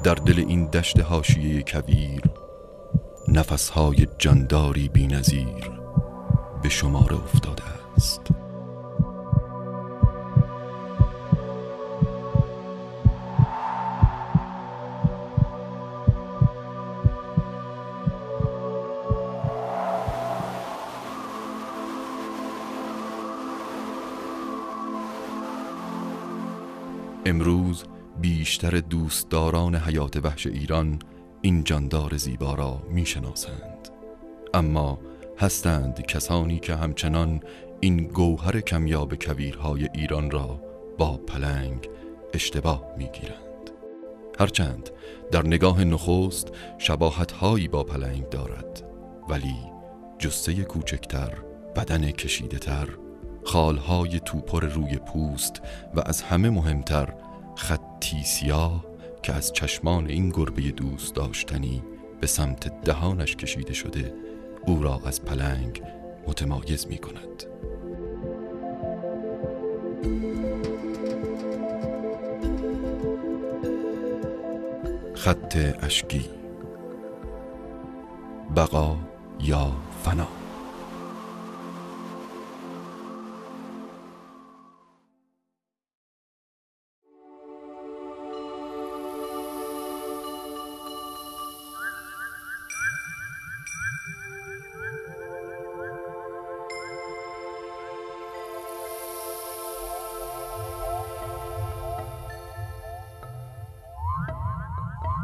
در دل این دشت حاشیه کویر نفسهای جانداری بی‌نظیر به شمار افتاده است. امروز بیشتر دوستداران حیات وحش ایران این جاندار زیبا را میشناسند، اما هستند کسانی که همچنان این گوهر کمیاب کویرهای ایران را با پلنگ اشتباه میگیرند. هرچند در نگاه نخست شباهت‌هایی با پلنگ دارد، ولی جثه کوچکتر، بدن کشیده‌تر، خالهای توپر روی پوست و از همه مهمتر خطی سیاه که از چشمان این گربه دوست داشتنی به سمت دهانش کشیده شده او را از پلنگ متمایز می کند. خط اشکی، بقا یا فنا.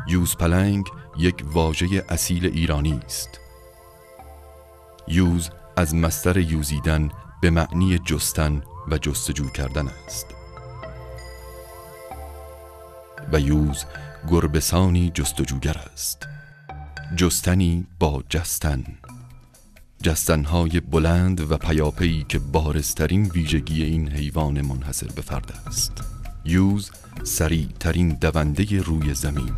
یوزپلنگ یک واژه اصیل ایرانی است. یوز از مصدر یوزیدن به معنی جستن و جستجو کردن است و یوز گربه‌سانی جستجوگر است. جستنی با جستن، جستنهای بلند و پیاپی که بارزترین ویژگی این حیوان منحصر به فرد است. یوز سریع ترین دونده روی زمین،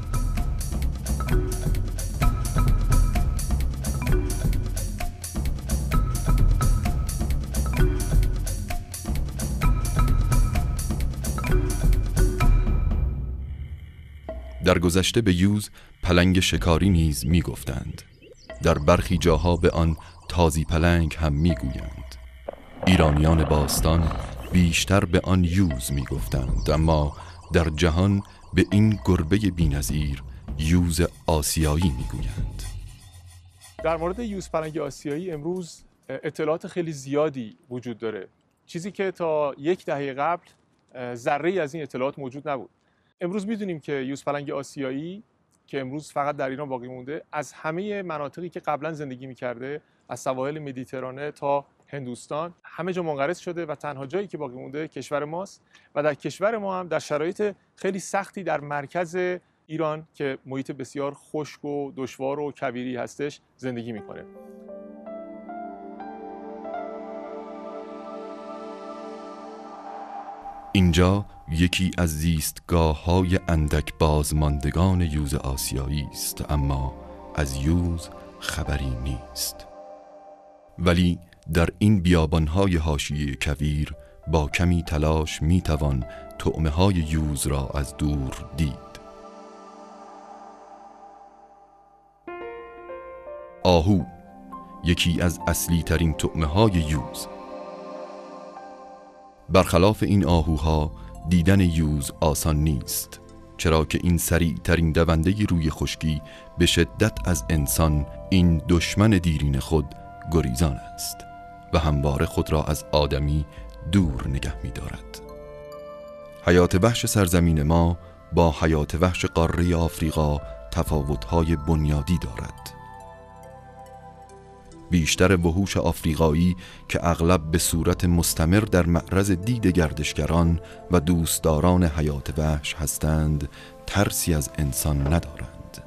در گذشته به یوز پلنگ شکاری نیز می گفتند. در برخی جاها به آن تازی پلنگ هم می گویند. ایرانیان باستان بیشتر به آن یوز می گفتند، اما در جهان به این گربه بی‌نظیر یوز آسیایی می گویند. در مورد یوز پلنگ آسیایی امروز اطلاعات خیلی زیادی وجود داره، چیزی که تا یک دهه قبل ذره‌ای از این اطلاعات موجود نبود. امروز میدونیم که یوز پلنگ آسیایی که امروز فقط در ایران باقی مونده، از همه مناطقی که قبلا زندگی میکرده، از سواحل مدیترانه تا هندوستان، همه جا منقرض شده و تنها جایی که باقی مونده کشور ماست و در کشور ما هم در شرایط خیلی سختی در مرکز ایران که محیط بسیار خشک و دشوار و کویری هستش زندگی میکنه. اینجا یکی از زیستگاه‌های اندک بازماندگان یوز آسیایی است، اما از یوز خبری نیست. ولی در این بیابان‌های حاشیه کویر با کمی تلاش میتوان طعمه‌های یوز را از دور دید. آهو یکی از اصلی ترین طعمه‌های یوز. برخلاف این آهوها دیدن یوز آسان نیست، چرا که این سریع ترین دونده روی خشکی به شدت از انسان، این دشمن دیرین خود، گریزان است و همواره خود را از آدمی دور نگه می دارد. حیات وحش سرزمین ما با حیات وحش قاره آفریقا تفاوت‌های بنیادی دارد. بیشتر وحوش آفریقایی که اغلب به صورت مستمر در معرض دید گردشگران و دوستداران حیات وحش هستند، ترسی از انسان ندارند.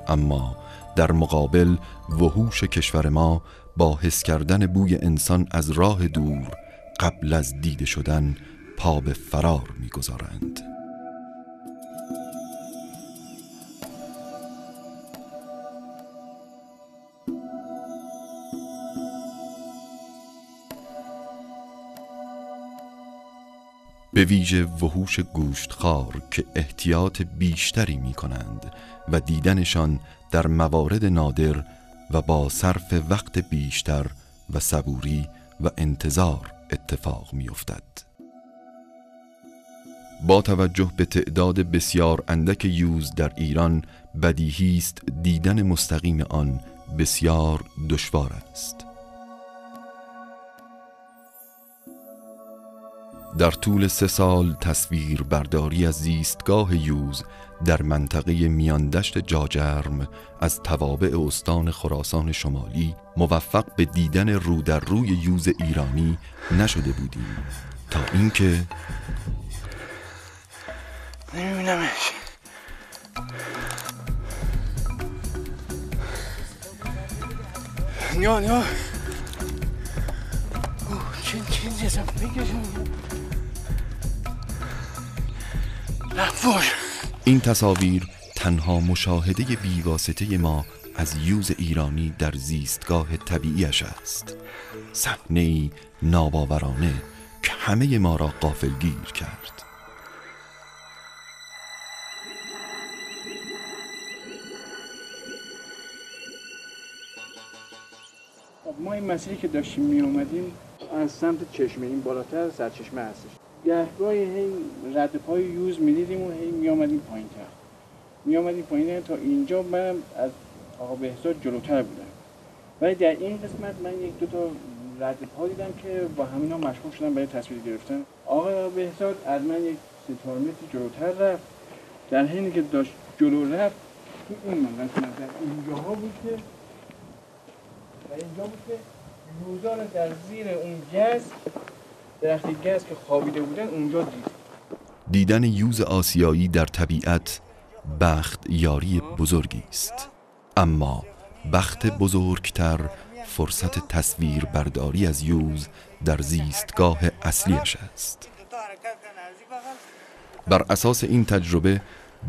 اما در مقابل وحوش کشور ما با حس کردن بوی انسان از راه دور قبل از دیده شدن پا به فرار می‌گذارند. به ویژه وحوش گوشتخوار که احتیاط بیشتری می کنند و دیدنشان در موارد نادر و با صرف وقت بیشتر و صبوری و انتظار اتفاق می افتد. با توجه به تعداد بسیار اندک یوز در ایران، بدیهی است دیدن مستقیم آن بسیار دشوار است. در طول 3 سال تصویر برداری از زیستگاه یوز در منطقه میاندشت جاجرم از توابع استان خراسان شمالی موفق به دیدن رو در روی یوز ایرانی نشده بودیم تا اینکه نمیبینمش. نه چین جزم بگشم رفور. این تصاویر تنها مشاهده بیواسطه ما از یوز ایرانی در زیستگاه طبیعیش است. صحنه‌ای ناباورانه که همه ما را غافلگیر کرد. ما این مسیری که داشتیم می اومدیم از سمت چشمه، این بالاتر سرچشمه هستش. گهگاهی هی رد پای یوز می دیدیم و هی می آمدیم پایین تر. می آمدیم پایین تا اینجا منم از آقا بهزاد جلوتر بودم. ولی در این قسمت من 1-2 تا رد پا دیدم که با همینا مشغول شدم برای تصویر گرفتن. آقا بهزاد از من 3-4 متر جلوتر رفت. در حینی که داشت جلو رفت این من در اینجاها بود که یوزا رو در زیر اون گز، درخت گز که خوابیده بودن اونجا دید. دیدن یوز آسیایی در طبیعت بخت یاری بزرگی است، اما بخت بزرگتر فرصت تصویر برداری از یوز در زیستگاه اصلیش است. بر اساس این تجربه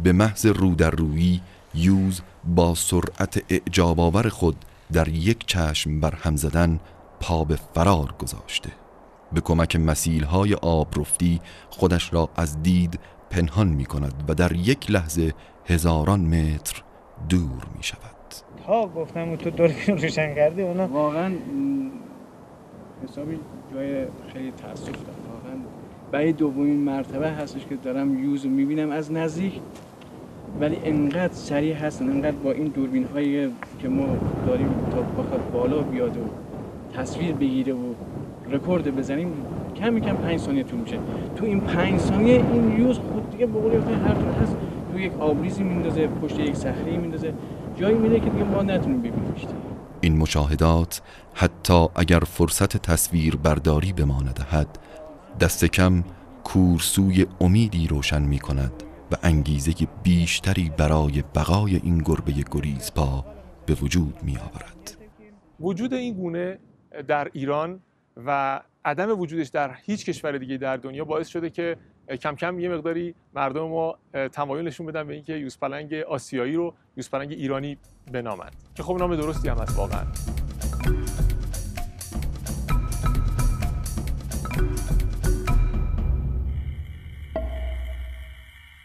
به محض رو در رویی یوز با سرعت اعجاب‌آور خود در یک چشم برهم زدن پا به فرار گذاشته. به کمک مسیل‌های آبرفتی خودش را از دید پنهان می کند و در یک لحظه هزاران متر دور می شود. تا گفتم تو دوربین روشن کردی اونا واقعا حسابی جای خیلی تأسف دارم. واقعا برای دومین مرتبه هستش که دارم یوز رو میبینم از نزدیک، ولی انقدر سریع هستن، انقدر با این دوربین هایی که ما داریم تا بخواد بالا بیاد و تصویر بگیره و رکورد بزنیم کمی 5 ثانیه طول میشه. تو این 5 ثانیه این یوز خود دیگه به قول هر طور هست تو یک آبریزی میندازه، پشت یک صخره میندازه، جایی میره که دیگه ما نتونیم ببینیمش. این مشاهدات حتی اگر فرصت تصویر برداری به ما ندهد، دست کم کورسوی امیدی روشن می کند و انگیزه بیشتری برای بقای این گربه گریزپا به وجود می آورد. وجود این گونه در ایران و عدم وجودش در هیچ کشور دیگه در دنیا باعث شده که کم کم یه مقداری مردم ما تمایل نشون بدن به اینکه یوزپلنگ آسیایی رو یوزپلنگ ایرانی بنامند، که خب نام درستی هم هست واقعا.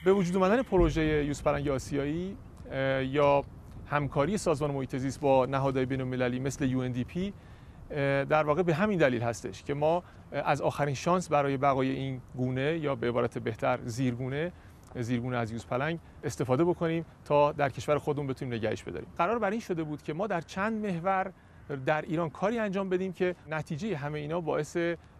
به وجود آمدن پروژه یوزپلنگ آسیایی یا همکاری سازمان محیط زیست با نهادهای بین‌المللی مثل UNDP در واقع به همین دلیل هستش که ما از آخرین شانس برای بقای این گونه یا به عبارت بهتر زیرگونه از یوزپلنگ استفاده بکنیم تا در کشور خودمون بتونیم نگهش بداریم. قرار بر این شده بود که ما در چند محور در ایران کاری انجام بدیم که نتیجه همه اینا باعث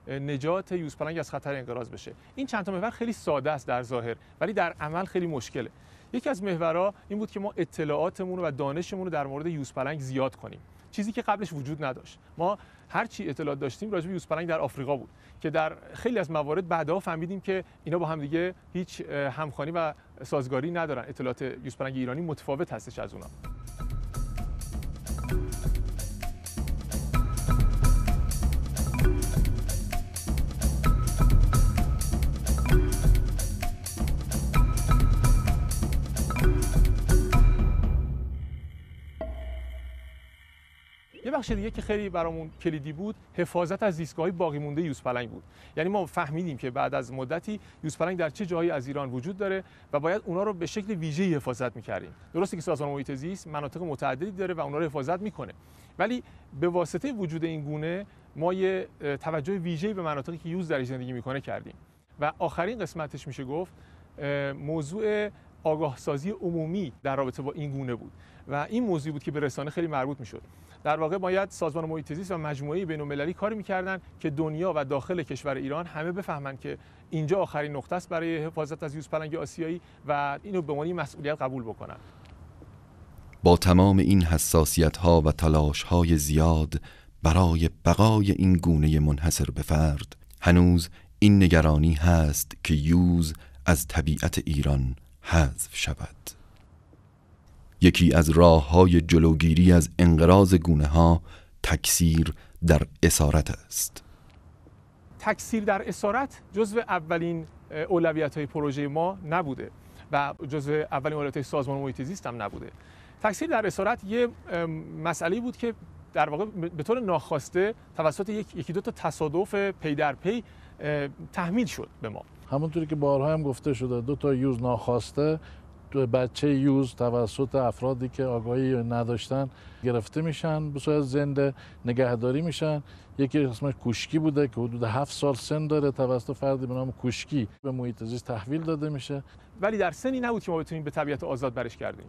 نجات یوزپلنگ از خطر انقراض بشه. این چند تا محور خیلی ساده است در ظاهر، ولی در عمل خیلی مشکله. یکی از محورها این بود که ما اطلاعاتمون و دانشمون رو در مورد یوزپلنگ زیاد کنیم، چیزی که قبلش وجود نداشت. ما هر چی اطلاعات داشتیم راجع به یوزپلنگ در آفریقا بود که در خیلی از موارد بعدها فهمیدیم که اینا با هم دیگه هیچ همخوانی و سازگاری ندارن. اطلاعات یوزپلنگ ایرانی متفاوت هستش از اونها. بخش دیگه که خیلی برامون کلیدی بود حفاظت از زیستگاه‌های باقی مونده یوزپلنگ بود. یعنی ما فهمیدیم که بعد از مدتی یوزپلنگ در چه جایی از ایران وجود داره و باید اونا رو به شکل ویژه‌ای حفاظت می‌کردیم. درسته که سازمان محیط زیست مناطق متعددی داره و اونا رو حفاظت می‌کنه، ولی به واسطه وجود این گونه ما یه توجه ویژه‌ای به مناطقی که یوز در زندگی می‌کنه کردیم. و آخرین قسمتش میشه گفت موضوع آگاه سازی عمومی در رابطه با این گونه بود و این موضوع بود که به رسانه خیلی مربوط میشد. در واقع باید سازمان محیط زیست و مجموعه بین‌المللی کاری میکردن که دنیا و داخل کشور ایران همه بفهمن که اینجا آخرین نقطه است برای حفاظت از یوزپلنگ آسیایی و اینو به عنوان مسئولیت قبول بکنن. با تمام این حساسیت‌ها و تلاش‌های زیاد برای بقای این گونه منحصر به فرد، هنوز این نگرانی هست که یوز از طبیعت ایران حذف شود. یکی از راه‌های جلوگیری از انقراض گونه‌ها تکثیر در اسارت است. تکثیر در اسارت جزو اولین اولویت‌های پروژه ما نبوده و جزو اولین اولویت‌های سازمان محیط زیست هم نبوده. تکثیر در اسارت یه مسئله بود که در واقع به طور ناخواسته توسط یکی دو تا تصادف پی در پی تحمیل شد به ما. همونطوری که بارها هم گفته شده 2 تا یوز ناخواسته بچه یوز توسط افرادی که آگاهی نداشتن گرفته میشن، به صورت زنده نگهداری میشن. یکی اسمش کوشکی بوده که حدود 7 سال سن داره، توسط فردی به نام کوشکی به محیط زیست تحویل داده میشه. ولی در سنی نبود که ما بتونیم به طبیعت آزاد برش گردیم.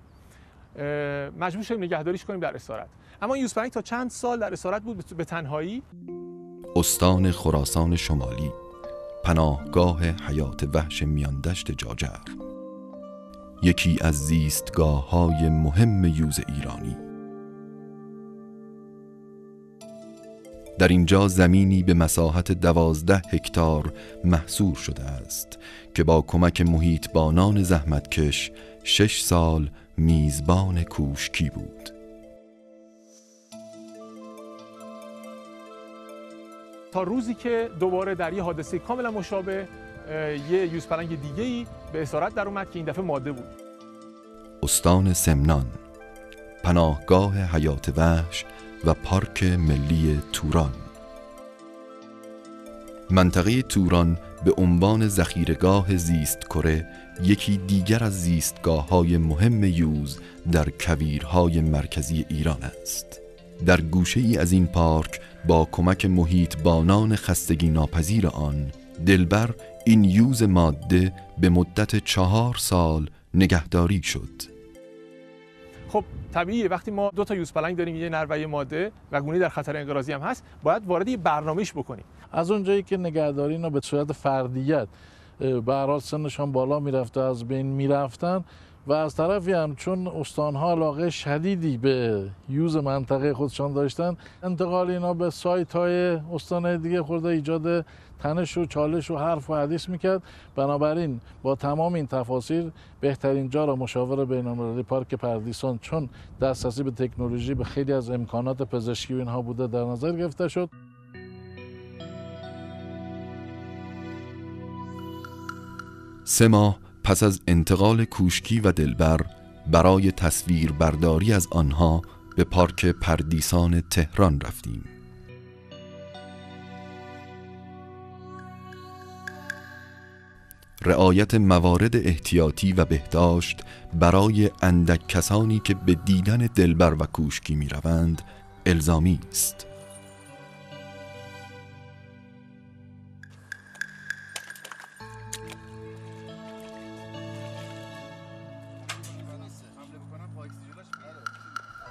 مجبور شدیم نگهداریش کنیم در اسارت. اما این یوزپلنگ تا چند سال در اسارت بود به تنهایی. استان خراسان شمالی، پناهگاه حیات وحش میاندشت جاجر، یکی از زیستگاه‌های مهم یوز ایرانی. در اینجا زمینی به مساحت 12 هکتار محصور شده است که با کمک محیطبانان زحمتکش 6 سال میزبان کوشکی بود. تا روزی که دوباره در یه حادثه کاملا مشابه یه یوزپلنگ دیگه‌ای به اسارت در اومد که این دفعه ماده بود. استان سمنان، پناهگاه حیات وحش و پارک ملی توران. منطقه توران به عنوان ذخیره‌گاه زیست کره یکی دیگر از زیستگاه‌های مهم یوز در کویرهای مرکزی ایران است. در گوشه‌ای از این پارک با کمک محیطبانان خستگی ناپذیر آن، دلبر این یوز ماده به مدت 4 سال نگهداری شد. خب طبیعیه وقتی ما 2 تا یوزپلنگ داریم، یه نر و یه ماده و گونه‌ای در خطر انقراضی هم هست، باید وارد یه برنامه‌اش بکنیم. از اونجایی که نگهداری اینا به صورت فردیت به هر حال سنشان بالا میرفته، از بین میرفتن و از طرفی هم چون استانها علاقه شدیدی به یوز منطقه خودشان داشتن، انتقال اینا به سایت‌های استانهای دیگه خورده ایجاد تنش و چالش و حرف و حدیث میکرد. بنابراین با تمام این تفاصیل بهترین جا را مشاور بین‌المللی پارک پردیسان، چون دسترسی به تکنولوژی به خیلی از امکانات پزشکی و اینها بوده، در نظر گرفته شد. 3 ماه پس از انتقال کوشکی و دلبر، برای تصویر برداری از آنها به پارک پردیسان تهران رفتیم. رعایت موارد احتیاطی و بهداشت برای اندک کسانی که به دیدن دلبر و کوشکی می روند الزامی است.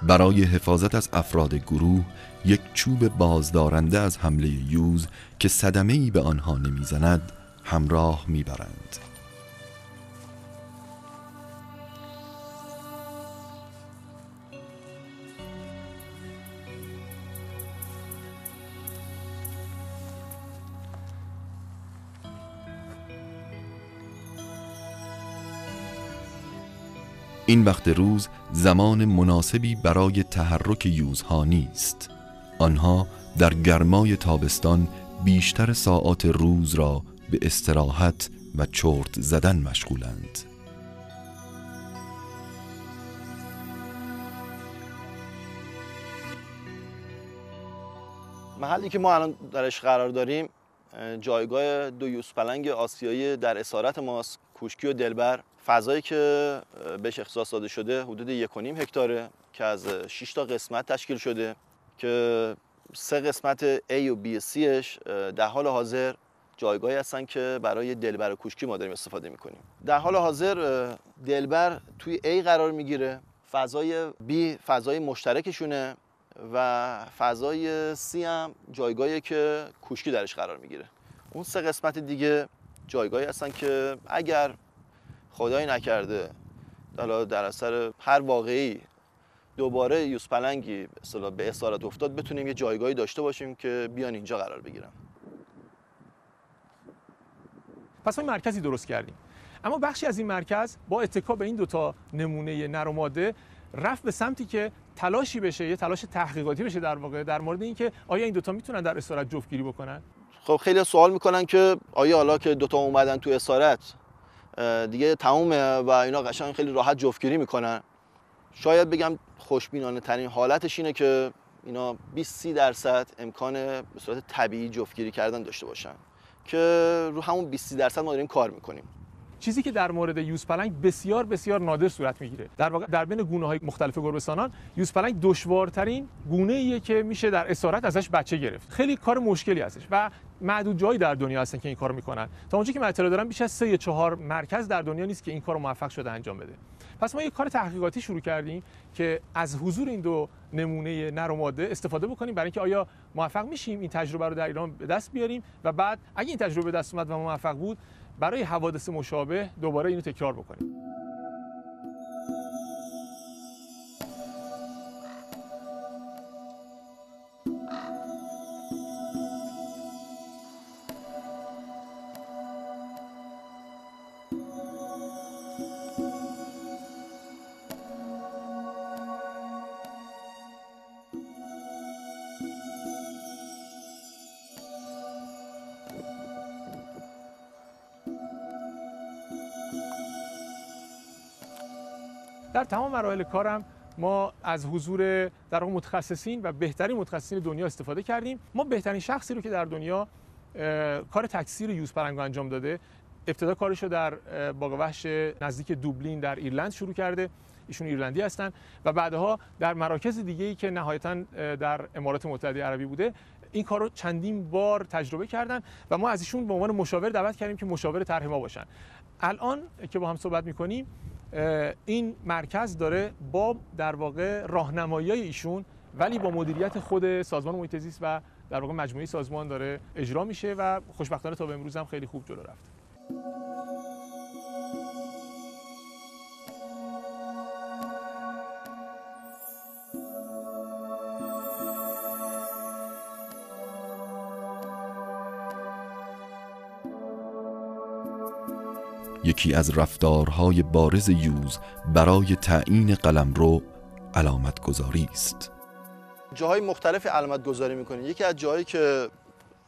برای حفاظت از افراد گروه، یک چوب بازدارنده از حمله یوز که صدمه‌ای به آنها نمیزند همراه میبرند. این وقت روز زمان مناسبی برای تحرک یوزها نیست. آنها در گرمای تابستان بیشتر ساعات روز را به استراحت و چرت زدن مشغولند. محلی که ما الان درش قرار داریم جایگاه دو یوزپلنگ آسیایی در اسارت ماست، کوشکی و دلبر. فضایی که بهش اختصاص داده شده حدود 1.5 هکتاره که از 6 تا قسمت تشکیل شده که 3 قسمت A و B و Cش در حال حاضر جایگاهی هستن که برای دلبر و کوشکی ما داریم استفاده میکنیم. در حال حاضر دلبر توی A قرار میگیره، فضای B فضای مشترکشونه و فضای C هم جایگاهی که کوشکی درش قرار میگیره. اون 3 قسمت دیگه جایگاهی هستن که اگر خدایی نکرده در اثر هر واقعی دوباره یوزپلنگی به اسارت افتاد بتونیم یه جایگاهی داشته باشیم که بیان اینجا قرار بگیرن. پس ما مرکزی درست کردیم، اما بخشی از این مرکز با اتکا به این دوتا نمونه نر و ماده رفت به سمتی که تلاشی بشه، یه تلاش تحقیقاتی بشه در واقع در مورد اینکه آیا این دوتا میتونن در اسارت جفتگیری بکنن. خب خیلی سوال میکنن که آیا حالا که دوتا اومدن تو اسارت دیگه تمومه و اینا قشنگ خیلی راحت جفتگیری میکنن؟ شاید بگم خوشبینانه ترین حالتش اینه که اینا 20-30% امکان به صورت طبیعی جفتگیری کردن داشته باشن که رو همون 20-30% ما داریم کار میکنیم. چیزی که در مورد یوزپلنگ بسیار بسیار نادر صورت میگیره. در واقع در بین گونه‌های مختلف گربه‌سانان یوزپلنگ دشوارترین گونه‌ایه که میشه در اسارت ازش بچه گرفت. خیلی کار مشکلی هستش و معدود جایی در دنیا هستن که این کارو میکنن. تا اونجایی که من اطلاع دارم بیش از 3 یا 4 مرکز در دنیا نیست که این کارو موفق شده انجام بده. پس ما یک کار تحقیقاتی شروع کردیم که از حضور این دو نمونه نر و ماده استفاده بکنیم برای اینکه آیا موفق میشیم این تجربه رو در ایران به دست بیاریم و بعد اگه این تجربه به دست اومد و موفق بود برای حوادث مشابه دوباره اینو تکرار بکنیم. در تمام مراحل کارم ما از حضور در واقع متخصصین و بهترین متخصصین دنیا استفاده کردیم. ما بهترین شخصی رو که در دنیا کار تکثیر یوزپلنگ انجام داده، ابتدا کارش رو در باغ وحش نزدیک دوبلین در ایرلند شروع کرده. ایشون ایرلندی هستن و بعدها در مراکز دیگه‌ای که نهایتاً در امارات متحده عربی بوده این کار رو چندین بار تجربه کردن و ما از ایشون به عنوان مشاور دعوت کردیم که مشاور طرح ما باشن. الان که با هم صحبت می‌کنیم این مرکز داره با در واقع راهنمایی ایشون ولی با مدیریت خود سازمان محیط زیست و در واقع مجموعه سازمان داره اجرا میشه و خوشبختانه تا به امروز هم خیلی خوب جلو رفته. یکی از رفتارهای بارز یوز برای تعیین قلمرو علامتگذاری است. جاهای مختلف علامت گذاری میکنیم. یکی از جاهایی که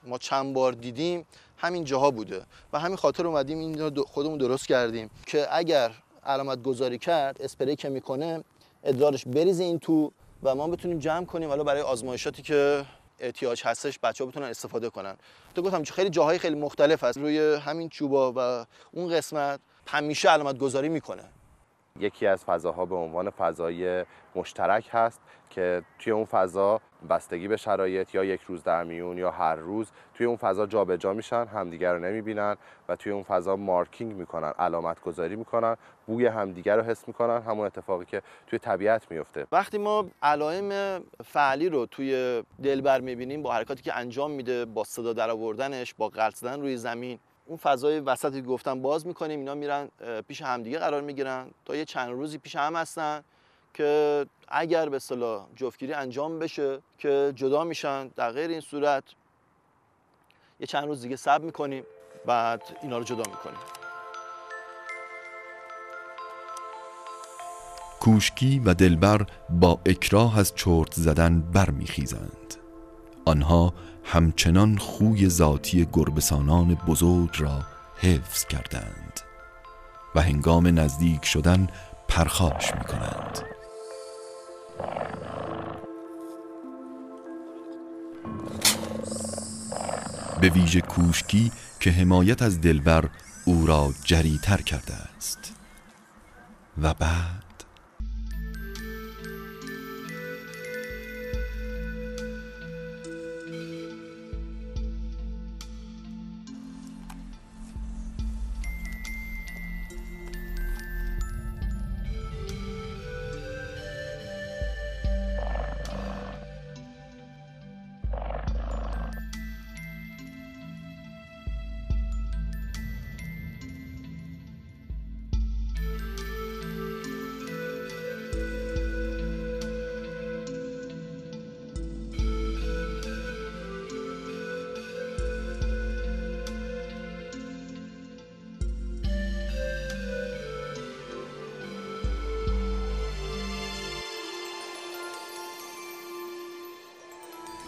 ما چند بار دیدیم همین جاها بوده و همین خاطر اومدیم این خودمون درست کردیم که اگر علامت گذاری کرد اسپری که میکنه ادرارش بریزه این تو و ما بتونیم جمع کنیم حالا برای آزمایشاتی که احتیاج هستش بچه‌ها بتونن استفاده کنن. تو گفتم خیلی جاهای خیلی مختلف هست روی همین چوبا و اون قسمت همیشه علامت گذاری میکنه. یکی از فضاها به عنوان فضای مشترک هست که توی اون فضا بستگی به شرایط یا یک روز در میون یا هر روز توی اون فضا جابجا میشن، همدیگر رو نمیبینن و توی اون فضا مارکینگ میکنن، علامت گذاری میکنن، بوی همدیگر رو حس میکنن، همون اتفاقی که توی طبیعت میفته. وقتی ما علائم فعلی رو توی دلبر میبینیم با حرکاتی که انجام میده، با صدا در آوردنش، با غلط زدن روی زمین، اون فضای وسطی که گفتم باز میکنیم، اینا میرن پیش همدیگه قرار میگیرن تا یه چند روزی پیش هم هستن که اگر به اصطلاح جفتگیری انجام بشه که جدا میشن. در غیر این صورت یه چند روز دیگه صبر میکنیم بعد اینا رو جدا میکنیم. کوشکی و دلبر با اکراه از چرت زدن برمیخیزند. آنها همچنان خوی ذاتی گربه‌سانان بزرگ را حفظ کردند و هنگام نزدیک شدن پرخاش می‌کنند. به ویژه کوشکی که حمایت از دلبر او را جری‌تر کرده است. و بعد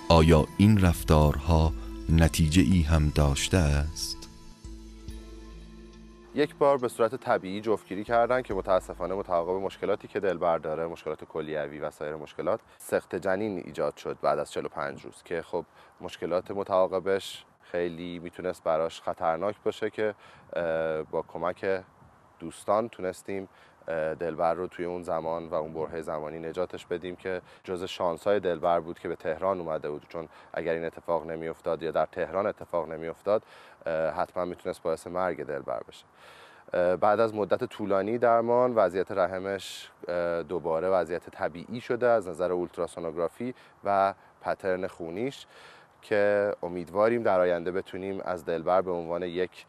آیا این رفتارها نتیجه ای هم داشته است؟ یک بار به صورت طبیعی جفتگیری کردن که متاسفانه متعاقب مشکلاتی که دلبر داره، مشکلات کلیوی و سایر مشکلات، سقط جنین ایجاد شد بعد از 45 روز که خب مشکلات متعاقبش خیلی میتونست براش خطرناک باشه که با کمک دوستان تونستیم دلبر رو توی اون زمان و اون برهه زمانی نجاتش بدیم که جز شانس‌های دلبر بود که به تهران اومده بود، چون اگر این اتفاق نمی‌افتاد یا در تهران اتفاق نمی‌افتاد حتما میتونست باعث مرگ دلبر بشه. بعد از مدت طولانی درمان وضعیت رحمش دوباره وضعیت طبیعی شده از نظر اولتراسونوگرافی و پترن خونیش که امیدواریم در آینده بتونیم از دلبر به عنوان یک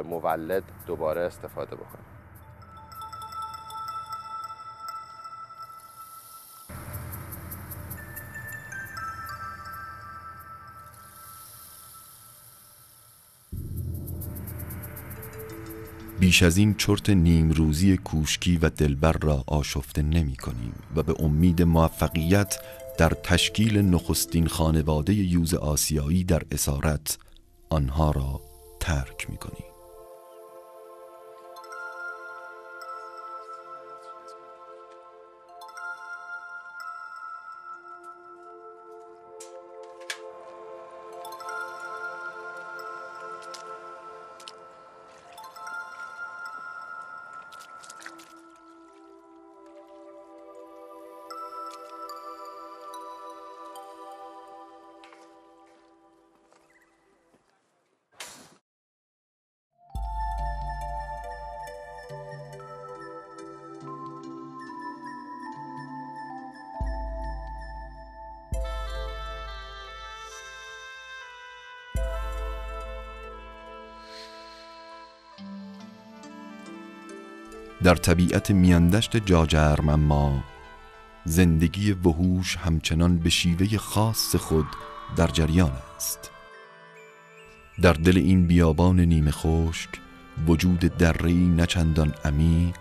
مولد دوباره استفاده بکنیم. بیش از این چرت نیمروزی کوشکی و دلبر را آشفته نمی کنیم و به امید موفقیت در تشکیل نخستین خانواده یوز آسیایی در اسارت آنها را ترک می کنیم. در طبیعت میاندشت جاجرم اما زندگی وحوش همچنان به شیوه خاص خود در جریان است. در دل این بیابان نیمه خشک وجود دره‌ای نچندان عمیق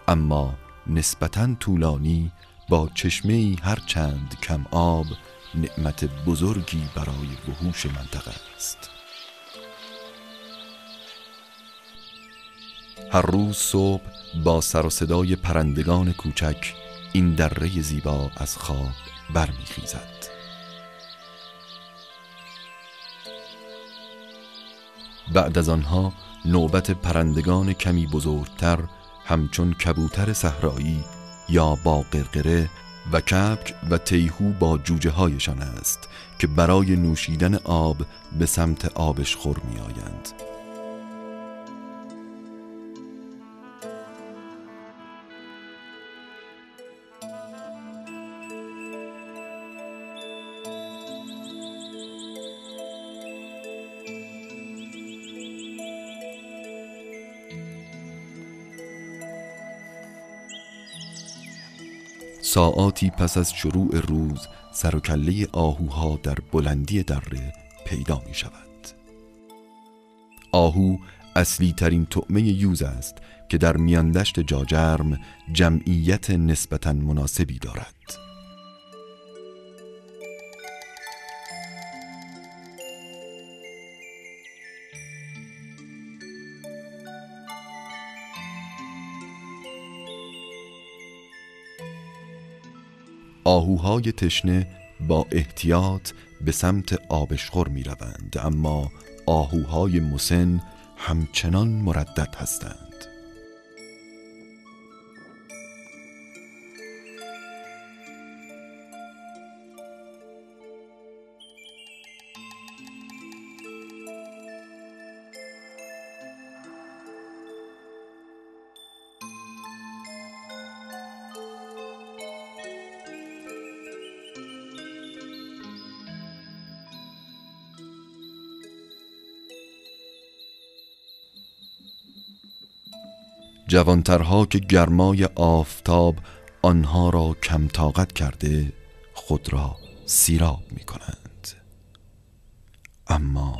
اما نسبتاً طولانی با چشمه‌ای هر چند کم آب نعمت بزرگی برای وحوش منطقه است. هر روز صبح با سر و صدای پرندگان کوچک این دره زیبا از خواب برمیخیزد. بعد از آنها نوبت پرندگان کمی بزرگتر همچون کبوتر صحرایی یا با قرقره و کبک و تیهو با جوجه هایشان است که برای نوشیدن آب به سمت آبشخور می آیند. ساعاتی پس از شروع روز سر و کله آهوها در بلندی دره پیدا می شود. آهو اصلی ترین طعمه یوز است که در میاندشت جاجرم جمعیت نسبتاً مناسبی دارد. آهوهای تشنه با احتیاط به سمت آبشخور می روند اما آهوهای مسن همچنان مردد هستند. جوانترها که گرمای آفتاب آنها را کم طاقت کرده خود را سیراب می کنند. اما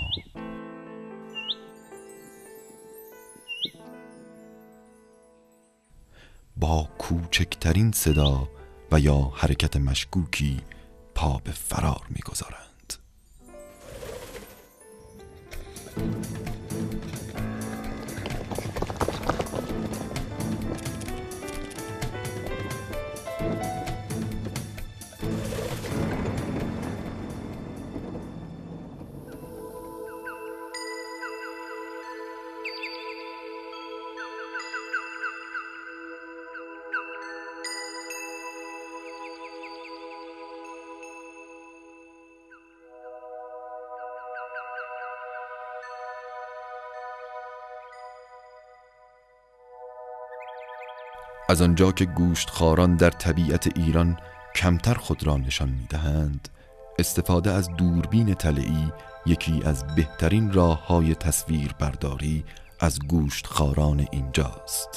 با کوچکترین صدا و یا حرکت مشکوکی پا به فرار می گذارند. از آنجا که گوشتخواران در طبیعت ایران کمتر خود را نشان می‌دهند، استفاده از دوربین طلعی یکی از بهترین راه‌های تصویر برداری از گوشتخواران اینجاست.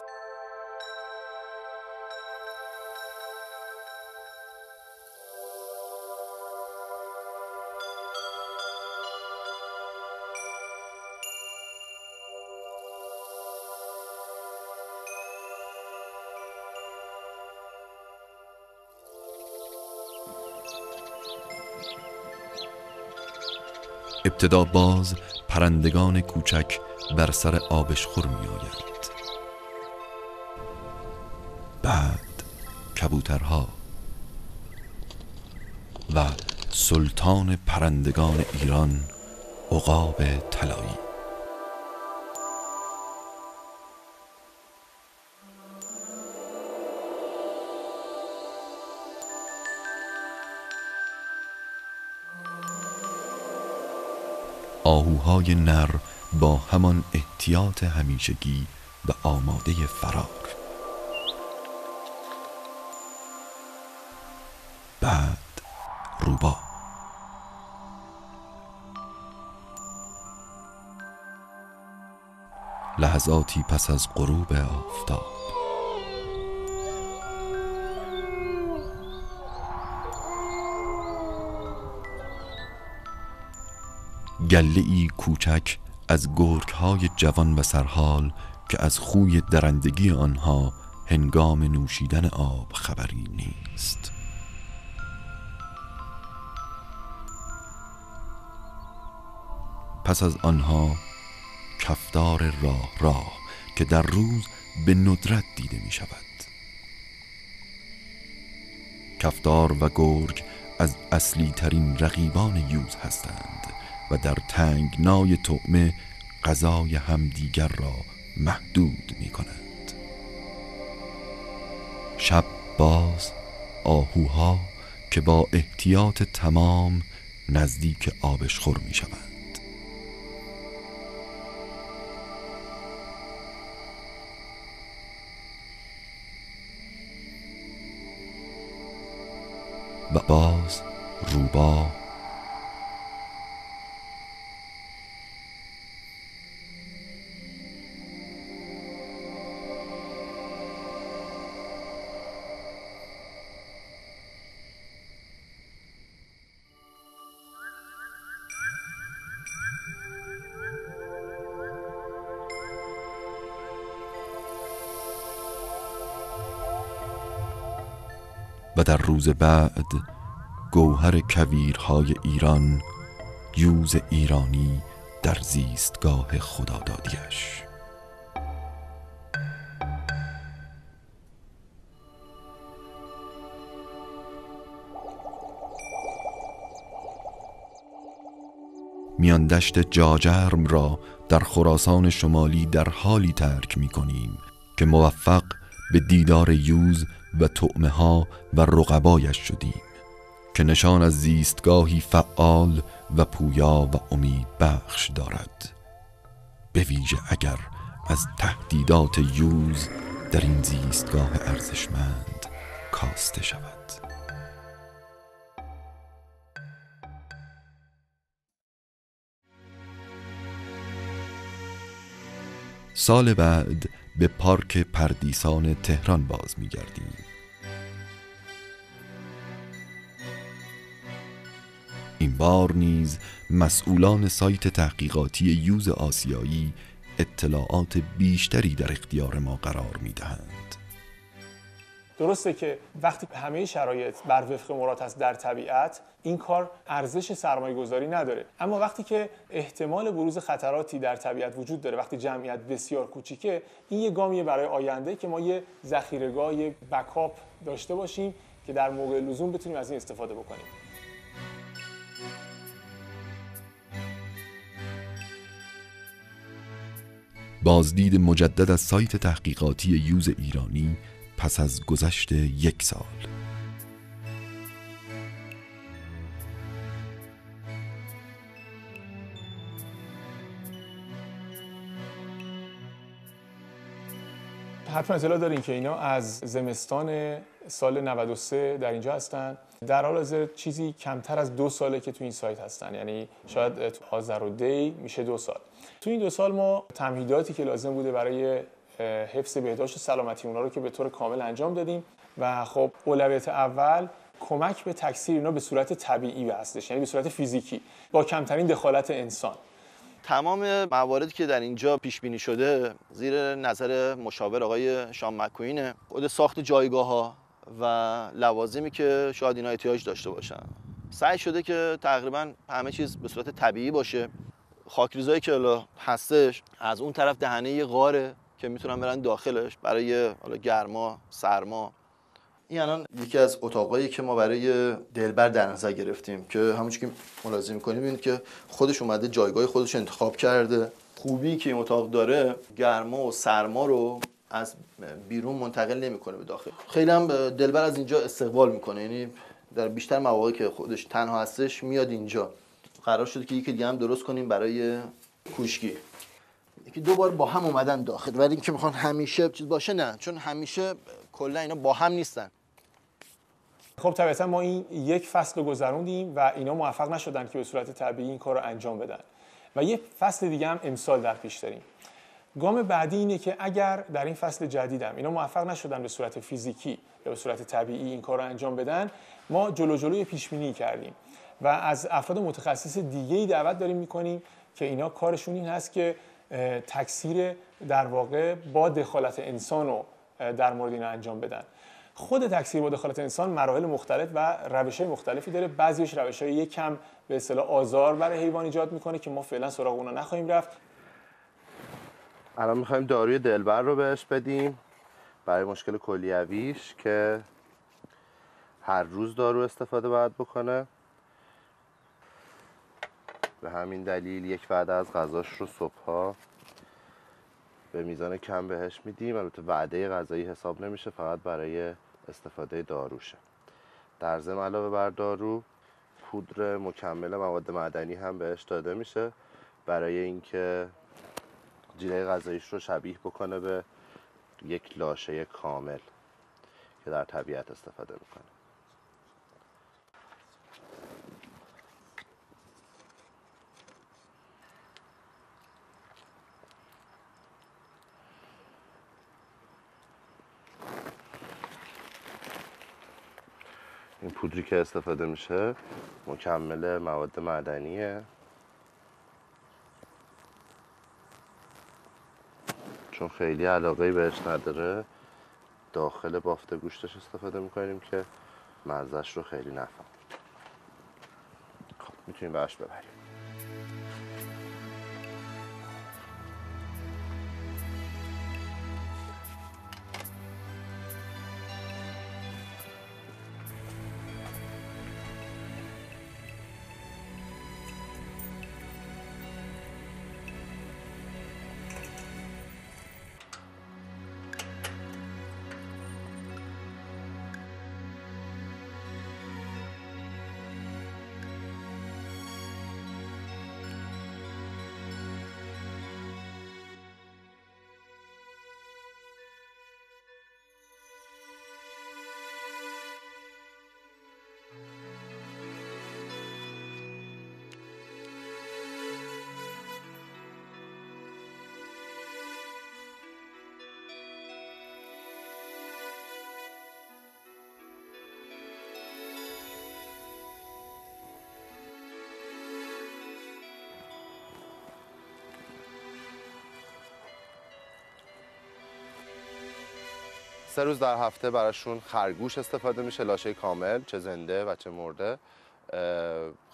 ابتدا باز پرندگان کوچک بر سر آبشخور می آید. بعد کبوترها و سلطان پرندگان ایران عقاب طلایی. آهوهای نر با همان احتیاط همیشگی و آماده فرار. بعد روباه. لحظاتی پس از غروب آفتاب گله‌ای کوچک از گرگ‌های جوان و سرحال که از خوی درندگی آنها هنگام نوشیدن آب خبری نیست. پس از آنها کفتار راه که در روز به ندرت دیده می شود. کفتار و گرگ از اصلی ترین رقیبان یوز هستند و در تنگنای طعمه غذای همدیگر را محدود می کنند. شب باز آهوها که با احتیاط تمام نزدیک آبشخور می شوند. و باز روباه و در روز بعد گوهر کویرهای ایران، یوز ایرانی در زیستگاه خدادادیش. میان دشت جاجرم را در خراسان شمالی در حالی ترک می کنیم که موفق به دیدار یوز و طعمه ها و رقبایش شدیم که نشان از زیستگاهی فعال و پویا و امید بخش دارد، به ویژه اگر از تهدیدات یوز در این زیستگاه ارزشمند کاسته شود. سال بعد به پارک پردیسان تهران باز می‌گردیم. این بار نیز مسئولان سایت تحقیقاتی یوز آسیایی اطلاعات بیشتری در اختیار ما قرار می‌دهند. درسته که وقتی همه شرایط بر وفق مراد است در طبیعت، این کار ارزش سرمایه‌گذاری نداره، اما وقتی که احتمال بروز خطراتی در طبیعت وجود داره، وقتی جمعیت بسیار کوچیکه، این یه گامیه برای آینده که ما یه ذخیره‌گاه، یه بکاپ داشته باشیم که در موقع لزوم بتونیم از این استفاده بکنیم. بازدید مجدد از سایت تحقیقاتی یوز ایرانی پس از گذشت 1 سال. حتما اطلاع دارین که اینا از زمستان سال 93 در اینجا هستن. در حال حاضر چیزی کمتر از 2 ساله که تو این سایت هستن، یعنی شاید تو آذر و دی میشه 2 سال. تو این 2 سال ما تمهیداتی که لازم بوده برای حفظ بهداشت و سلامتی اونا رو که به طور کامل انجام دادیم و خب اولویت اول کمک به تکثیر اینا به صورت طبیعی هستش، یعنی به صورت فیزیکی با کمترین دخالت انسان. تمام مواردی که در اینجا پیش بینی شده زیر نظر مشاور آقای شان مک‌کوینه. خود ساخت جایگاه‌ها و لوازمی که شاید اینا احتیاج داشته باشن، سعی شده که تقریبا همه چیز به صورت طبیعی باشه. خاکریزایی که حالا هستش از اون طرف دهنه غاره که میتونن برن داخلش برای حالا گرما، سرما. این الان یکی از اتاقایی که ما برای دلبر در نظر گرفتیم که همونجوری که ملاحظه می‌کنید ببینید که خودش اومده جایگاه خودش انتخاب کرده. خوبی که این اتاق داره گرما و سرما رو از بیرون منتقل نمی‌کنه به داخل. خیلی هم دلبر از اینجا استقبال می‌کنه، یعنی در بیشتر مواقعی که خودش تنها هستش میاد اینجا. قرار شده که یکی دیگه هم درست کنیم برای کوشکی. یکی 2 بار با هم اومدن داخل، ولی اینکه میخوان همیشه چیز باشه نه، چون همیشه کلا اینا با هم نیستن. خب طبیعتا ما این 1 فصل رو گذروندیم و اینا موفق نشدن که به صورت طبیعی این کار رو انجام بدن و یه فصل دیگه هم امسال در پیش داریم. گام بعدی اینه که اگر در این فصل جدیدم اینا موفق نشدن به صورت فیزیکی یا به صورت طبیعی این کار رو انجام بدن، ما جلوی پیش بینی کردیم و از افراد متخصص دیگه‌ای دعوت داریم می‌کنیم که اینا کارشون این هست که تکثیر در واقع با دخالت انسان رو در مورد اینا انجام بدن. خود تکثیر با دخالت انسان مراحل مختلف و روش‌های مختلفی داره. بعضیش روش‌های یک کم به اصطلاح آزار برای حیوان ایجاد می‌کنه که ما فعلا سراغ اونها نخواهیم رفت. الان می‌خوایم داروی دلبر رو بهش بدیم برای مشکل کلیویش که هر روز دارو استفاده باید بکنه. به همین دلیل 1 وعده از غذاش رو صبحها به میزان کم بهش میدیم. البته وعده غذایی حساب نمیشه، فقط برای استفاده داروشه. در ضمن علاوه بر دارو پودر مکمل مواد معدنی هم بهش داده میشه برای اینکه جیره غذاییش رو شبیه بکنه به یک لاشه کامل که در طبیعت استفاده میکنه. این پودری که استفاده میشه مکمل مواد معدنیه، چون خیلی علاقه‌ای بهش نداره داخل بافت گوشتش استفاده میکنیم که مزه‌اش رو خیلی نفهم. خب میتونیم بهش ببریم. 3 روز در هفته براشون خرگوش استفاده میشه، لاشه کامل، چه زنده و چه مرده.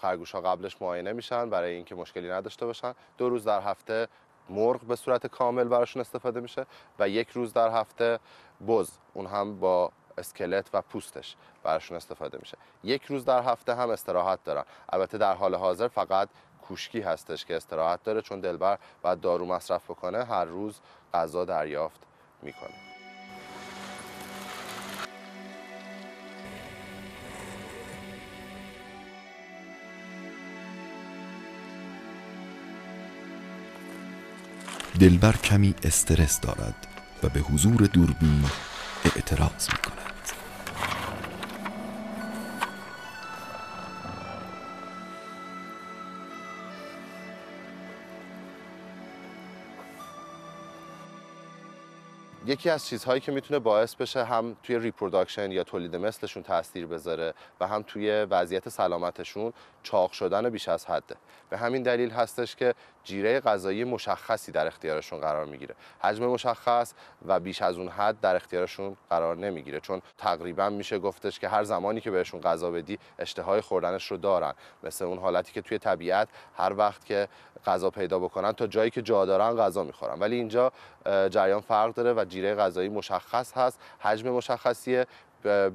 خرگوش ها قبلش معاینه میشن برای اینکه مشکلی نداشته باشن. 2 روز در هفته مرغ به صورت کامل براشون استفاده میشه و 1 روز در هفته بز، اون هم با اسکلت و پوستش براشون استفاده میشه. 1 روز در هفته هم استراحت دارن. البته در حال حاضر فقط کوشکی هستش که استراحت داره، چون دلبر باید دارو مصرف بکنه، هر روز غذا دریافت میکنه. دلبر کمی استرس دارد و به حضور دوربین اعتراض می‌کند. یکی از چیزهایی که میتونه باعث بشه هم توی ریپروداکشن یا تولید مثلشون تاثیر بذاره و هم توی وضعیت سلامتشون چاق شدن بیش از حده. به همین دلیل هستش که جیره غذایی مشخصی در اختیارشون قرار میگیره. حجم مشخص و بیش از اون حد در اختیارشون قرار نمیگیره، چون تقریبا میشه گفتش که هر زمانی که بهشون غذا بدی اشتهای خوردنش رو دارن، مثل اون حالتی که توی طبیعت هر وقت که غذا پیدا بکنن تا جایی که جا دارن غذا میخورن. ولی اینجا جریان فرق داره و جیره غذایی مشخص هست، حجم مشخصیه،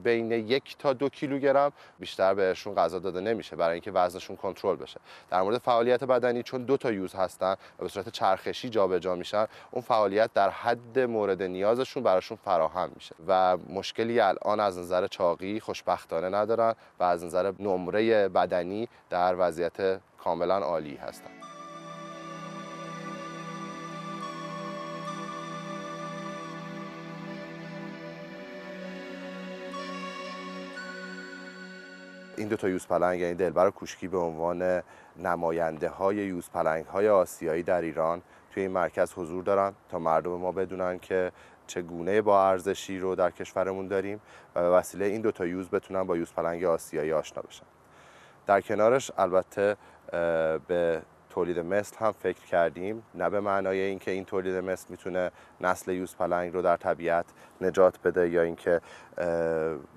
بین 1 تا 2 کیلوگرم بیشتر بهشون غذا داده نمیشه برای اینکه وزنشون کنترل بشه. در مورد فعالیت بدنی، چون 2 تا یوز هستن و به صورت چرخشی جابجا میشن، اون فعالیت در حد مورد نیازشون براشون فراهم میشه و مشکلی الان از نظر چاقی خوشبختانه ندارن و از نظر نمره بدنی در وضعیت کاملا عالی هستن. این 2 تا یوزپلنگ، یعنی دلبر و کوشکی، به عنوان نماینده های یوزپلنگ های آسیایی در ایران توی این مرکز حضور دارن تا مردم ما بدونن که چگونه با ارزشی رو در کشورمون داریم و به وسیله این 2 تا یوز بتونن با یوزپلنگ آسیایی آشنا بشن. در کنارش البته به تولید مثل هم فکر کردیم، نه به معنای اینکه این تولید مثل میتونه نسل یوزپلنگ رو در طبیعت نجات بده یا اینکه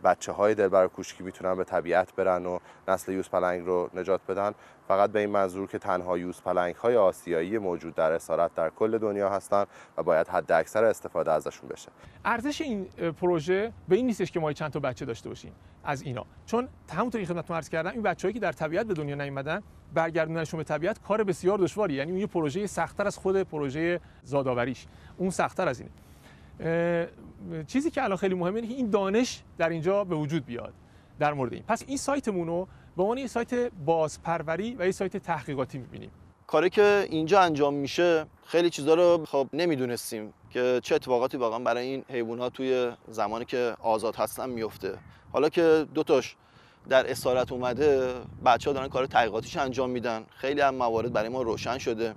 بچه‌های دلبر و کوشکی میتونن به طبیعت برن و نسل یوزپلنگ رو نجات بدن، فقط به این منظور که تنها یوزپلنگ‌های آسیایی موجود در اسارت در کل دنیا هستن و باید حداکثر استفاده ازشون بشه. ارزش این پروژه به این نیستش که ما چند تا بچه داشته باشیم از اینا، چون همونطوری که خدمتتون عرض کردم این بچه‌هایی که در طبیعت به دنیا نیومدن برگردوندنشون به طبیعت کار بسیار دشواریه، یعنی یه پروژه سخت‌تر از خود پروژه زادآوریش، اون سخت‌تر از اینه. چیزی که الان خیلی مهمه اینه که این دانش در اینجا به وجود بیاد در مورد این. پس این سایتمون رو به عنوان یه سایت بازپروری و یه سایت تحقیقاتی می‌بینیم. کاری که اینجا انجام میشه خیلی چیزا رو خب نمیدونستیم که چه اتفاقاتی واقعا برای این حیوانات توی زمانی که آزاد هستن میفته. حالا که 2 تاش در اسارت اومده، بچه‌ها دارن کار تحقیقاتیش انجام میدن، خیلی هم موارد برای ما روشن شده.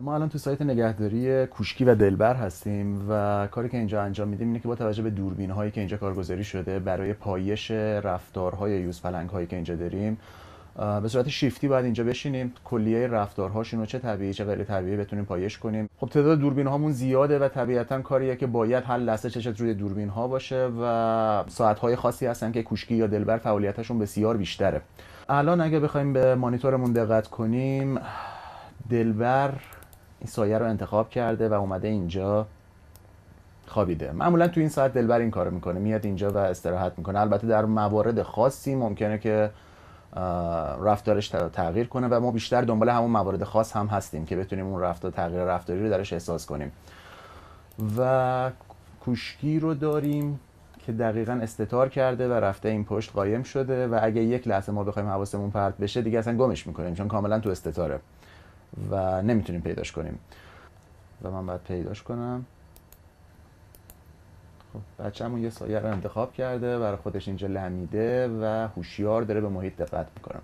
ما الان تو سایت نگهداری کوشکی و دلبر هستیم و کاری که اینجا انجام میدیم اینه که با توجه به دوربین‌هایی که اینجا کارگزاری شده برای پایش رفتارهای یوزپلنگ‌هایی که اینجا داریم، به صورت شیفتی باید اینجا بشینیم، کلیه رفتارهاشون رو چه طبیعی چه غیر طبیعی بتونیم پایش کنیم. خب تعداد دوربین‌هامون زیاده و طبیعتاً کاریه که باید هر لحظه چشت روی دوربین‌ها باشه و ساعت‌های خاصی هستن که کوشکی یا دلبر فعالیتشون بسیار بیشتره. الان اگه بخوایم به مانیتورمون دقت کنیم، دلبر این سایه رو انتخاب کرده و اومده اینجا خوابیده. معمولا تو این ساعت دلبر این کارو میکنه، میاد اینجا و استراحت میکنه. البته در موارد خاصی ممکنه که رفتارش تغییر کنه و ما بیشتر دنبال همون موارد خاص هم هستیم که بتونیم اون تغییر رفتاری رو درش احساس کنیم. و کوشکی رو داریم که دقیقاً استتار کرده و رفته این پشت قایم شده و اگه یک لحظه ما بخوایم حواسمون پرت بشه دیگه اصلا گمش میکنیم، چون کاملا تو استتاره و نمیتونیم پیداش کنیم. و من باید پیداش کنم. خب بچه‌مون یه سایه رو انتخاب کرده، برای خودش اینجا لمیده و هوشیار داره به محیط دقت میکنه.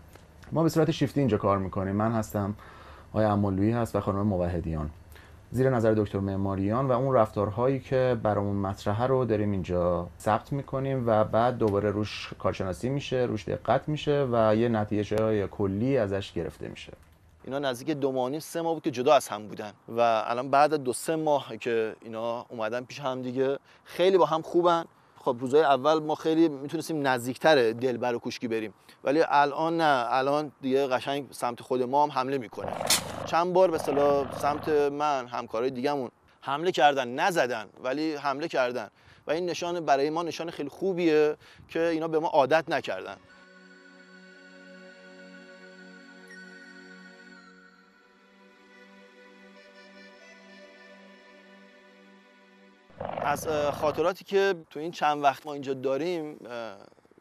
ما به صورت شیفتی اینجا کار میکنیم. من هستم، آقای امالویی هست و خانم موحدیان، زیر نظر دکتر معماریان، و اون رفتارهایی که برامون مطرحه رو داریم اینجا ثبت میکنیم و بعد دوباره روش کارشناسی میشه، روش دقت میشه و یه نتیجه کلی ازش گرفته میشه. اینا نزدیک 2 ماه 3 ماه بود که جدا از هم بودن و الان بعد 2-3 ماه که اینا اومدن پیش هم دیگه خیلی با هم خوبن خب روزهای اول ما خیلی میتونستیم نزدیکتر دلبر و کوشکی بریم، ولی الان نه، الان دیگه قشنگ سمت خود ما هم حمله میکنه. چند بار به اصطلاح سمت من همکارای دیگه‌مون حمله کردن، نزدن ولی حمله کردن و این نشان برای ما نشان خیلی خوبیه که اینا به ما عادت نکردن. از خاطراتی که تو این چند وقت ما اینجا داریم،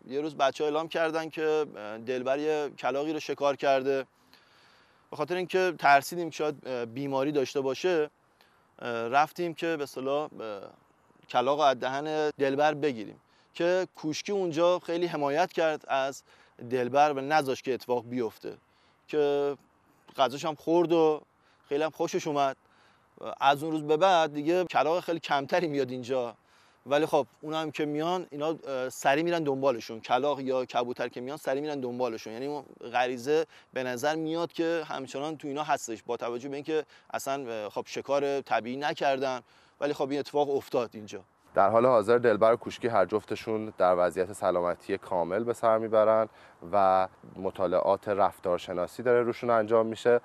یه روز بچه‌ها اعلام کردن که دلبر یه کلاغی رو شکار کرده. به خاطر اینکه ترسیدیم که شاید بیماری داشته باشه، رفتیم که به اصطلاح کلاغ رو از دهن دلبر بگیریم که کوشکی اونجا خیلی حمایت کرد از دلبر و نذاشت که اتفاق بیفته، که غذاش هم خورد و خیلی هم خوشش اومد. از اون روز به بعد دیگه کلاغ خیلی کمتری میاد اینجا، ولی خب اونا هم که میان اینا سری میرن دنبالشون. کلاغ یا کبوتر که میان سری میرن دنبالشون، یعنی اون غریزه به نظر میاد که همچنان تو اینا هستش، با توجه به اینکه اصلا خب شکار طبیعی نکردن، ولی خب این اتفاق افتاد اینجا. در حال حاضر دلبر و کوشکی هر جفتشون در وضعیت سلامتی کامل به سر میبرن و مطالعات رفتارشناسی داره روشون انجام میشه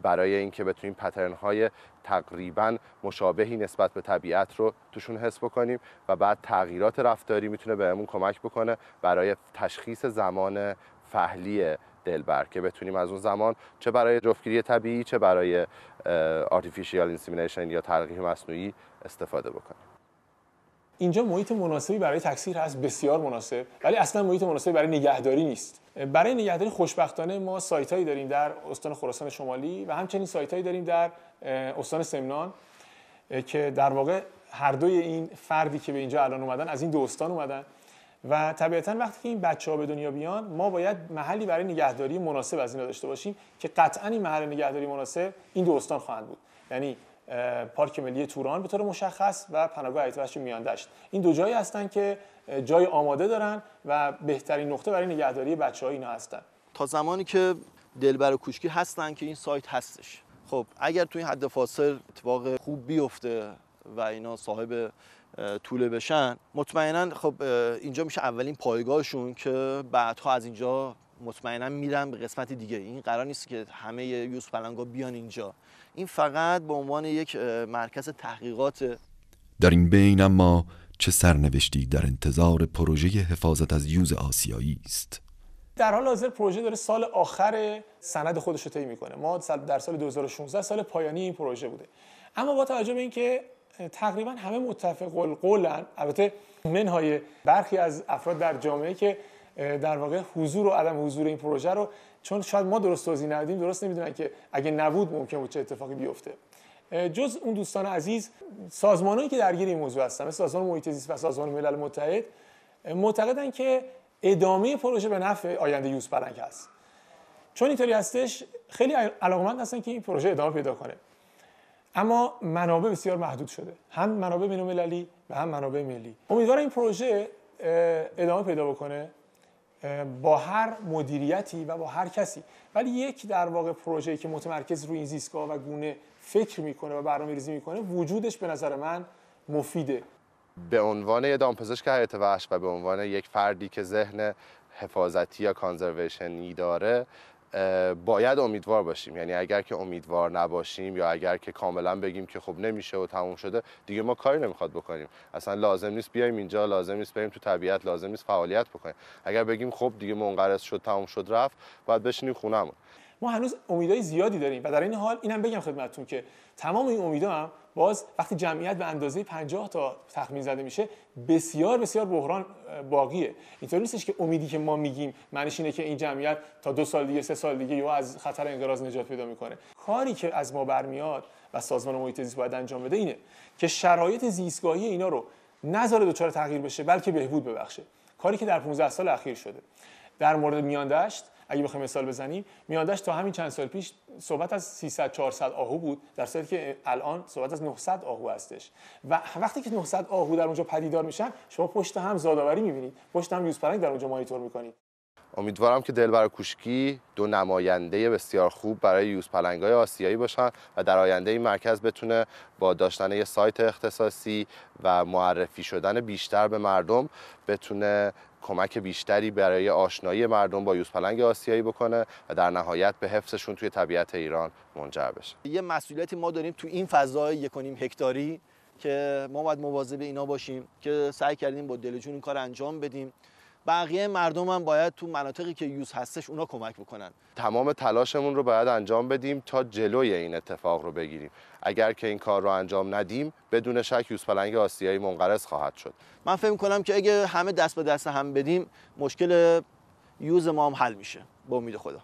برای اینکه بتونیم پترن‌های تقریباً مشابهی نسبت به طبیعت رو توشون حس بکنیم و بعد تغییرات رفتاری میتونه بهمون کمک بکنه برای تشخیص زمان فحلی دلبر، که بتونیم از اون زمان چه برای جفتگیری طبیعی چه برای artificial insemination یا تلقیح مصنوعی استفاده بکنیم. اینجا محیط مناسبی برای تکثیر هست، بسیار مناسب، ولی اصلا محیط مناسبی برای نگهداری نیست. برای نگهداری خوشبختانه ما سایت‌هایی داریم در استان خراسان شمالی و همچنین سایت‌هایی داریم در استان سمنان که در واقع هر دوی این فردی که به اینجا الان اومدن از این دو استان اومدن و طبیعتاً وقتی که این بچه‌ها به دنیا بیان ما باید محلی برای نگهداری مناسب از اینا داشته باشیم که قطعاً این محل نگهداری مناسب این دو استان خواهند بود، یعنی پارک ملی توران به طور مشخص و پناهگاه حیات وحش میاندشت. این دو جایی هستن که جای آماده دارن و بهترین نقطه برای نگهداری بچه‌ها اینا هستن. تا زمانی که دلبر و کوشکی هستن که این سایت هستش، خب اگر توی حد فاصل اتفاق خوب بیفته و اینا صاحب طوله بشن، مطمئنا خب اینجا میشه اولین پایگاهشون که بعدها از اینجا مطمئنا میرن به قسمت دیگه. این قرار نیست که همه یوز پلنگا بیان اینجا، این فقط به عنوان یک مرکز تحقیقات. در این بین اما چه سرنوشتی در انتظار پروژه حفاظت از یوز آسیایی است؟ در حال حاضر پروژه داره سال آخر سند خودش رو طی میکنه. ما در سال 2016 سال پایانی این پروژه بوده، اما با توجه به اینکه تقریبا همه متفق القولن، البته منهای برخی از افراد در جامعه که در واقع حضور و عدم حضور این پروژه رو، چون شاید ما درست توضیح ندادیم، درست نمیدونن که اگه نبود ممکن بود چه اتفاقی بیفته. جز اون دوستان عزیز، سازمانایی که درگیر این موضوع هستن مثل سازمان محیط زیست و سازمان ملل متحد معتقدن که ادامه پروژه به نفع آینده یوز پلنگ هست. چون اینطوری هستش خیلی علاقمند هستن که این پروژه ادامه پیدا کنه، اما منابع بسیار محدود شده، هم منابع بین‌المللی و هم منابع ملی. امیدوارم این پروژه ادامه پیدا بکنه با هر مدیریتی و با هر کسی، ولی یک در واقع پروژه‌ای که متمرکز روی این زیستگاه و گونه فکر میکنه و برنامه‌ریزی میکنه، وجودش به نظر من مفیده. به عنوان یه دامپزشک حیات وحش و به عنوان یک فردی که ذهن حفاظتی یا کانزرویشنی داره، باید امیدوار باشیم. یعنی اگر که امیدوار نباشیم یا اگر که کاملا بگیم که خب نمیشه و تموم شده، دیگه ما کاری نمیخواد بکنیم. اصلا لازم نیست بیایم اینجا، لازم نیست بریم تو طبیعت، لازم نیست فعالیت بکنیم. اگر بگیم خب دیگه منقرض شد، تموم شد، رفت، باید بشینیم خونه‌مون. ما هنوز امیدهای زیادی داریم و در این حال اینم بگم خدمتتون که تمام این امیدها هم باز وقتی جمعیت به اندازه 50 تا تخمین زده میشه بسیار بسیار بحران باقیه. اینطوری نیستش که امیدی که ما میگیم معنیش اینه که این جمعیت تا 2 سال دیگه 3 سال دیگه یا از خطر انقراض نجات پیدا میکنه. کاری که از ما برمیاد و سازمان محیط زیست باید انجام بده اینه که شرایط زیستگاهی اینا رو نذاره دچار تغییر بشه، بلکه بهبود ببخشه. کاری که در 15 سال اخیر شده. در مورد میاندشت اگه بخوایم مثال بزنیم، میاندشت تا همین چند سال پیش صحبت از 300 400 آهو بود، در صورتی که الان صحبت از 900 آهو هستش. و وقتی که 900 آهو در اونجا پدیدار میشن، شما پشت هم زادآوری میبینید، پشت هم یوز پلنگ در اونجا مانیتور میکنید. امیدوارم که دلبر و کوشکی دو نماینده بسیار خوب برای یوزپلنگ‌های آسیایی باشن و در آینده این مرکز بتونه با داشتن یه سایت اختصاصی و معرفی شدن بیشتر به مردم بتونه کمک بیشتری برای آشنایی مردم با یوزپلنگ آسیایی بکنه و در نهایت به حفظشون توی طبیعت ایران منجر بشه. یه مسئولیتی ما داریم تو این فضای 1.5 هکتاری که ما باید مواظب اینا باشیم که سعی کردیم با دل و جون این کار انجام بدیم. بقیه مردم هم باید تو مناطقی که یوز هستش اونا کمک بکنن. تمام تلاشمون رو باید انجام بدیم تا جلوی این اتفاق رو بگیریم. اگر که این کار رو انجام ندیم بدون شک یوزپلنگ آسیایی منقرض خواهد شد. من فکر می‌کنم که اگه همه دست به دست هم بدیم مشکل یوز ما هم حل میشه با امید خدا.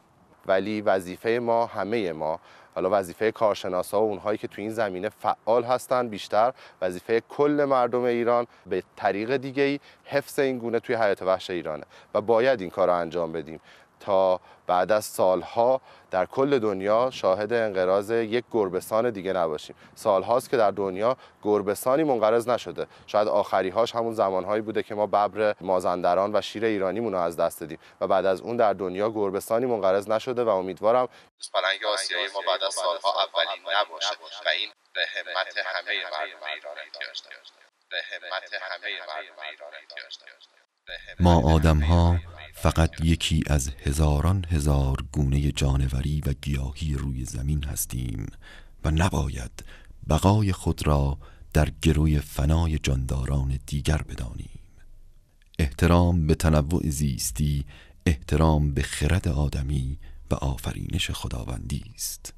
ولی وظیفه ما، همه ما، حالا وظیفه کارشناسا و اونهایی که تو این زمینه فعال هستن بیشتر، وظیفه کل مردم ایران به طریق دیگه‌ای حفظ این گونه توی حیات وحش ایرانه و باید این کار رو انجام بدیم تا بعد از سالها در کل دنیا شاهد انقراض یک گربه‌سان دیگه نباشیم. سالهاست که در دنیا گربه‌سانی منقرض نشده. شاید آخری‌هاش همون زمانهایی بوده که ما ببر مازندران و شیر ایرانیمون رو از دست دادیم و بعد از اون در دنیا گربه‌سانی منقرض نشده و امیدوارم یوزپلنگ آسیایی ما بعد از سالها اولین نباشه و این به همت همه مردم ایران احتیاج داره. به همت همه مردم ایران احتیاج داره. ما آدم‌ها فقط یکی از هزاران هزار گونه جانوری و گیاهی روی زمین هستیم و نباید بقای خود را در گروی فنای جانداران دیگر بدانیم. احترام به تنوع زیستی، احترام به خرد آدمی و آفرینش خداوندی است.